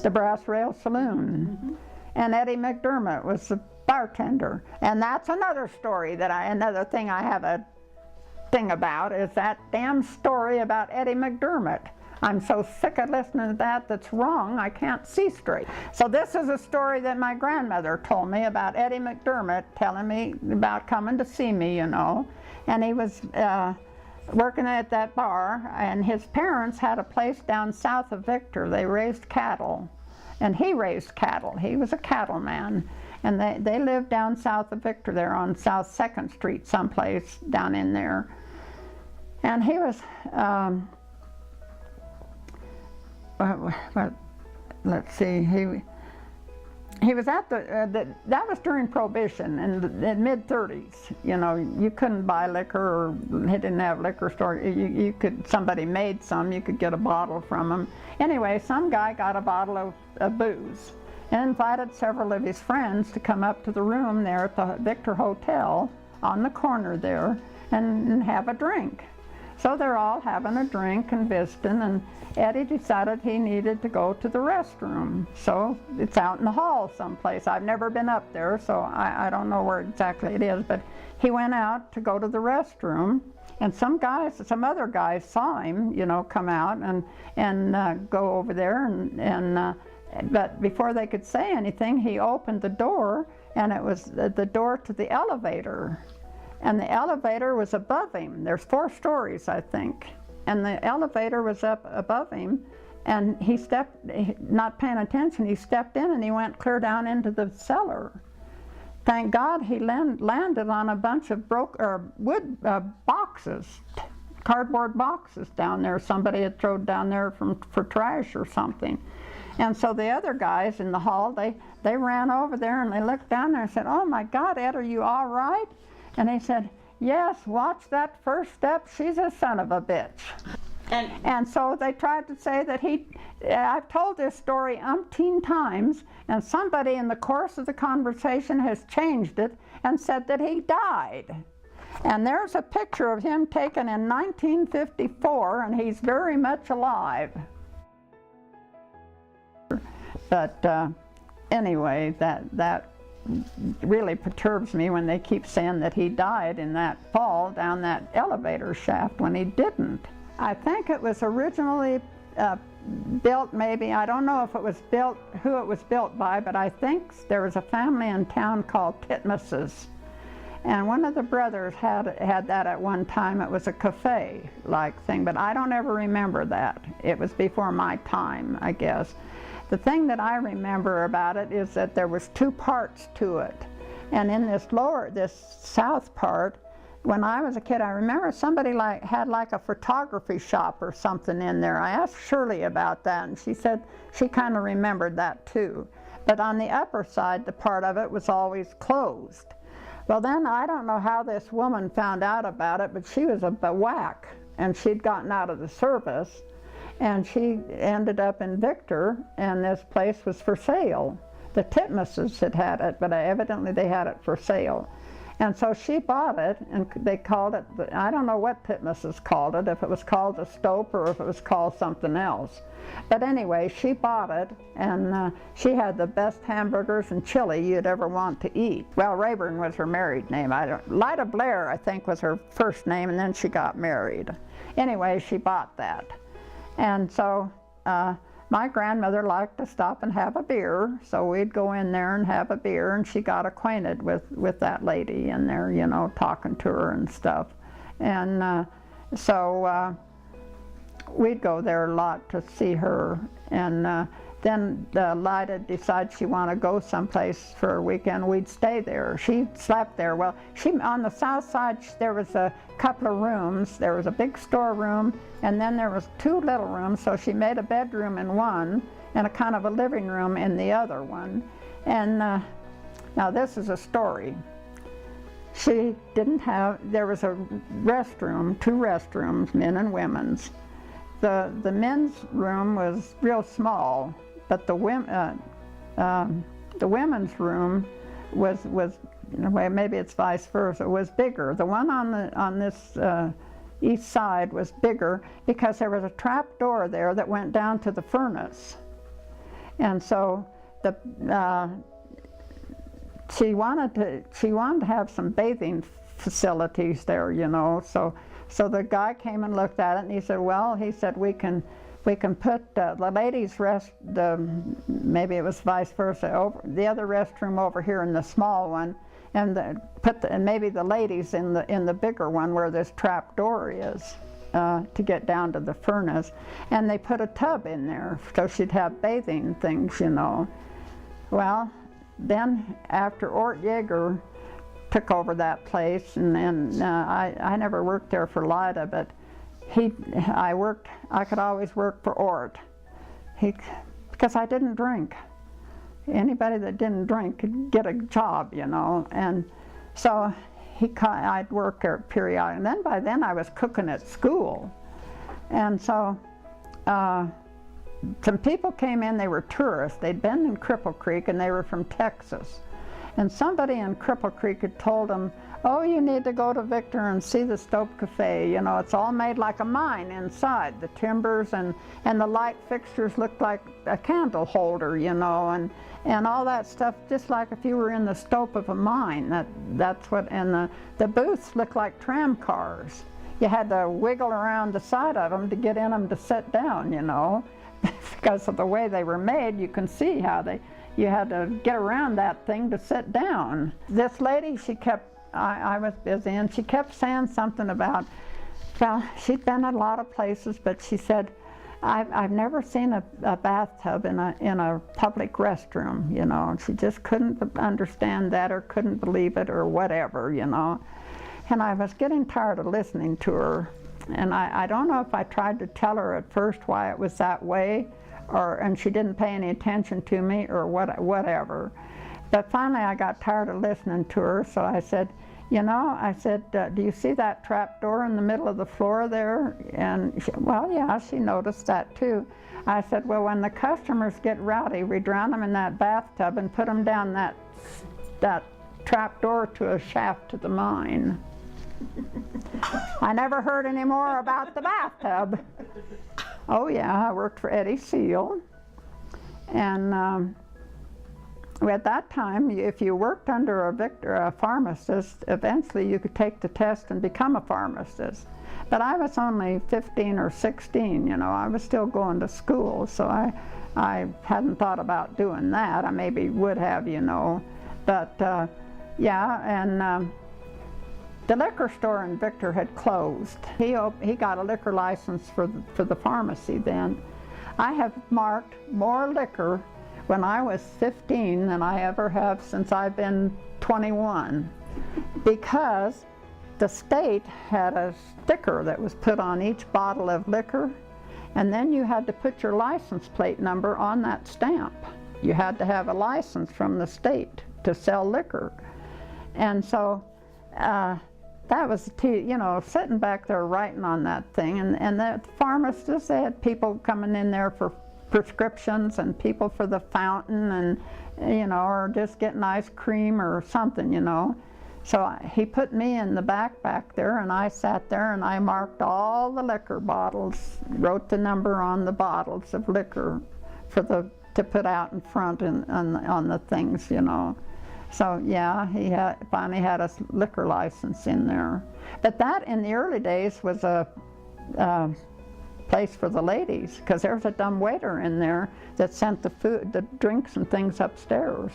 The Brass Rail Saloon. And Eddie McDermott was the bartender. And that's another story that another thing I have a thing about is that damn story about Eddie McDermott. I'm so sick of listening to that that's wrong, I can't see straight. So this is a story that my grandmother told me about Eddie McDermott telling me about coming to see me, you know. And he was working at that bar, and his parents had a place down south of Victor. They raised cattle, and he raised cattle. He was a cattleman. And they lived down south of Victor there on South 2nd Street, someplace down in there. And he was, let's see, he was at that was during Prohibition in the mid-30s. You know, you couldn't buy liquor, or he didn't have a liquor store. You could, somebody made some, you could get a bottle from him. Anyway, some guy got a bottle of booze and invited several of his friends to come up to the room there at the Victor Hotel on the corner there and have a drink. So they're all having a drink and visiting, and Eddie decided he needed to go to the restroom. So it's out in the hall someplace. I've never been up there, so I don't know where exactly it is, but he went out to go to the restroom, and some other guys saw him, you know, come out and go over there, but before they could say anything, he opened the door, and it was the door to the elevator. And the elevator was above him. There's 4 stories, I think. And the elevator was up above him, and he stepped, not paying attention, he stepped in and he went clear down into the cellar. Thank God he landed on a bunch of wood boxes, cardboard boxes down there. Somebody had thrown down there for trash or something. And so the other guys in the hall, they ran over there and they looked down there and said, "Oh my God, Ed, are you all right?" And he said, "Yes, watch that first step, she's a son of a bitch." And so they tried to say that I've told this story umpteen times, and somebody in the course of the conversation has changed it and said that he died. And there's a picture of him taken in 1954, and he's very much alive. But anyway, that really perturbs me when they keep saying that he died in that fall down that elevator shaft when he didn't. I think it was originally built, maybe, I don't know if it was built, who it was built by, but I think there was a family in town called Titmus's. And one of the brothers had that at one time. It was a cafe-like thing, but I don't ever remember that. It was before my time, I guess. The thing that I remember about it is that there was 2 parts to it. And in this south part, when I was a kid, I remember somebody had a photography shop or something in there. I asked Shirley about that, and she said she kind of remembered that too. But on the upper side, the part of it was always closed. Well then, I don't know how this woman found out about it, but she was a whack, and she'd gotten out of the service. And she ended up in Victor, and this place was for sale. The Titmuses had it, but evidently they had it for sale. And so she bought it, and they called it, I don't know what Titmuses called it, if it was called the Stope or if it was called something else. But anyway, she bought it, and she had the best hamburgers and chili you'd ever want to eat. Well, Rayburn was her married name. Lida Blair, I think, was her first name, and then she got married. Anyway, she bought that. And so my grandmother liked to stop and have a beer, so we'd go in there and have a beer, and she got acquainted with that lady in there, you know, talking to her and stuff. And so we'd go there a lot to see her. And then Lida decided she wanted to go someplace for a weekend. We'd stay there. She slept there. Well, on the south side, there was a couple of rooms. There was a big storeroom, and then there was 2 little rooms, so she made a bedroom in one and a kind of a living room in the other one. And now this is a story. She didn't have, there was a restroom, 2 restrooms, men and women's. The men's room was real small, but the women's room was well, maybe it's vice versa, was bigger. The one on this east side was bigger because there was a trap door there that went down to the furnace. And so she wanted to have some bathing facilities there, you know. So the guy came and looked at it, and he said, well, he said, we can put the ladies' maybe it was vice versa, over the other restroom over here in the small one, and maybe the ladies in the bigger one where this trap door is to get down to the furnace. And they put a tub in there so she'd have bathing things, you know. Well, then after Ort Yeager took over that place, and then I never worked there for Lida, but I could always work for Ort, because I didn't drink. Anybody that didn't drink could get a job, you know, and so I'd work there periodically. And then by then I was cooking at school, and so some people came in. They were tourists. They'd been in Cripple Creek, and they were from Texas. And somebody in Cripple Creek had told them, oh, you need to go to Victor and see the Stope Cafe. You know, it's all made like a mine inside. The timbers and the light fixtures looked like a candle holder, you know, and all that stuff, just like if you were in the stope of a mine. That's what, and the booths looked like tram cars. You had to wiggle around the side of them to get in them to sit down, you know. Because of the way they were made, you can see how you had to get around that thing to sit down. This lady, I was busy, and she kept saying something about, well, she'd been at a lot of places, but she said, I've never seen a bathtub in a public restroom, you know. She just couldn't understand that, or couldn't believe it, or whatever, you know. And I was getting tired of listening to her. And I don't know if I tried to tell her at first why it was that way, and she didn't pay any attention to me, or whatever. But finally I got tired of listening to her, so I said, you know, do you see that trap door in the middle of the floor there? And well, yeah, she noticed that too. I said, well, when the customers get rowdy, we drown them in that bathtub and put them down that trap door to a shaft to the mine. I never heard any more about the bathtub. Oh yeah, I worked for Eddie Seal, and at that time, if you worked under a pharmacist, eventually you could take the test and become a pharmacist. But I was only 15 or 16, you know. I was still going to school, so I hadn't thought about doing that. I maybe would have, you know, but yeah, and the liquor store in Victor had closed. He got a liquor license for the pharmacy then. I have marked more liquor when I was 15 than I ever have since I've been 21, because the state had a sticker that was put on each bottle of liquor, and then you had to put your license plate number on that stamp. You had to have a license from the state to sell liquor. And so that was, you know, sitting back there writing on that thing, and the pharmacists, they had people coming in there for prescriptions, and people for the fountain, and, you know, or just getting ice cream or something, you know. So he put me in the back there, and I sat there and I marked all the liquor bottles, wrote the number on the bottles of liquor to put out in front on the things, you know. So yeah, he finally had a liquor license in there. But that, in the early days, was a place for the ladies, because there was a dumb waiter in there that sent the food, the drinks and things upstairs.